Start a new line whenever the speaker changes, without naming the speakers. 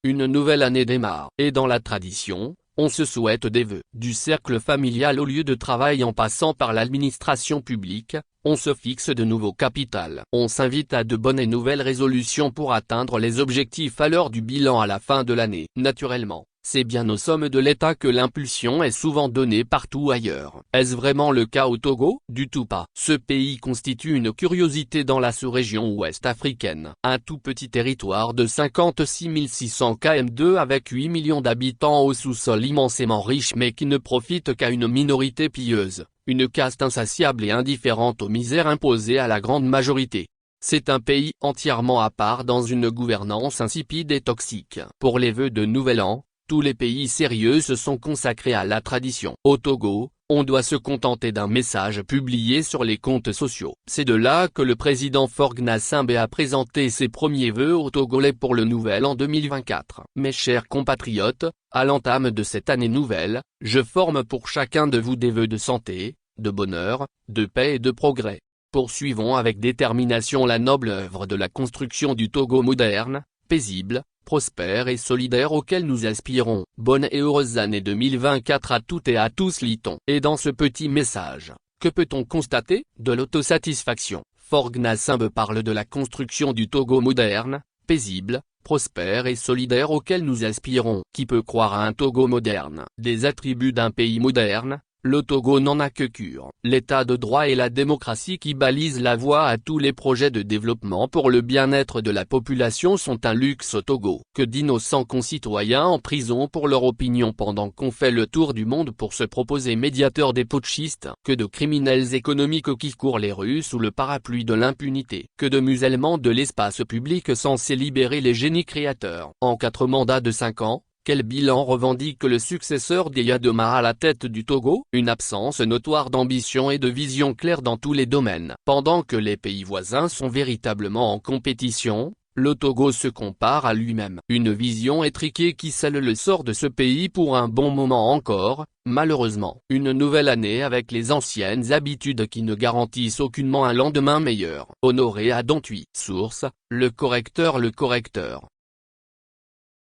une nouvelle année démarre. Et dans la tradition, on se souhaite des vœux. Du cercle familial au lieu de travail en passant par l'administration publique, on se fixe de nouveaux capitales. On s'invite à de bonnes et nouvelles résolutions pour atteindre les objectifs à l'heure du bilan à la fin de l'année. Naturellement, c'est bien aux sommes de l'État que l'impulsion est souvent donnée partout ailleurs. Est-ce vraiment le cas au Togo? Du tout pas. Ce pays constitue une curiosité dans la sous-région ouest africaine. Un tout petit territoire de 56 600 km² avec 8 millions d'habitants au sous-sol immensément riche mais qui ne profite qu'à une minorité pieuse, une caste insatiable et indifférente aux misères imposées à la grande majorité. C'est un pays entièrement à part dans une gouvernance insipide et toxique. Pour les vœux de Nouvel An, tous les pays sérieux se sont consacrés à la tradition. Au Togo, on doit se contenter d'un message publié sur les comptes sociaux. C'est de là que le président Faure Gnassingbé a présenté ses premiers vœux aux Togolais pour le nouvel an 2024. Mes chers compatriotes, à l'entame de cette année nouvelle, je forme pour chacun de vous des vœux de santé, de bonheur, de paix et de progrès. Poursuivons avec détermination la noble œuvre de la construction du Togo moderne, paisible, prospère et solidaire auquel nous aspirons. Bonne et heureuse année 2024 à toutes et à tous, lit-on. Et dans ce petit message, que peut-on constater? De l'autosatisfaction. Faure Gnassingbé parle de la construction du Togo moderne, paisible, prospère et solidaire auquel nous aspirons. Qui peut croire à un Togo moderne? Des attributs d'un pays moderne, le Togo n'en a que cure. L'état de droit et la démocratie qui balisent la voie à tous les projets de développement pour le bien-être de la population sont un luxe au Togo. Que d'innocents concitoyens en prison pour leur opinion pendant qu'on fait le tour du monde pour se proposer médiateur des putschistes. Que de criminels économiques qui courent les rues sous le parapluie de l'impunité. Que de musellements de l'espace public censé libérer les génies créateurs. En 4 mandats de 5 ans, quel bilan revendique le successeur d'Eyadema à la tête du Togo? Une absence notoire d'ambition et de vision claire dans tous les domaines. Pendant que les pays voisins sont véritablement en compétition, le Togo se compare à lui-même. Une vision étriquée qui scelle le sort de ce pays pour un bon moment encore, malheureusement. Une nouvelle année avec les anciennes habitudes qui ne garantissent aucunement un lendemain meilleur. Honoré à Dontuy. Source, Le Correcteur.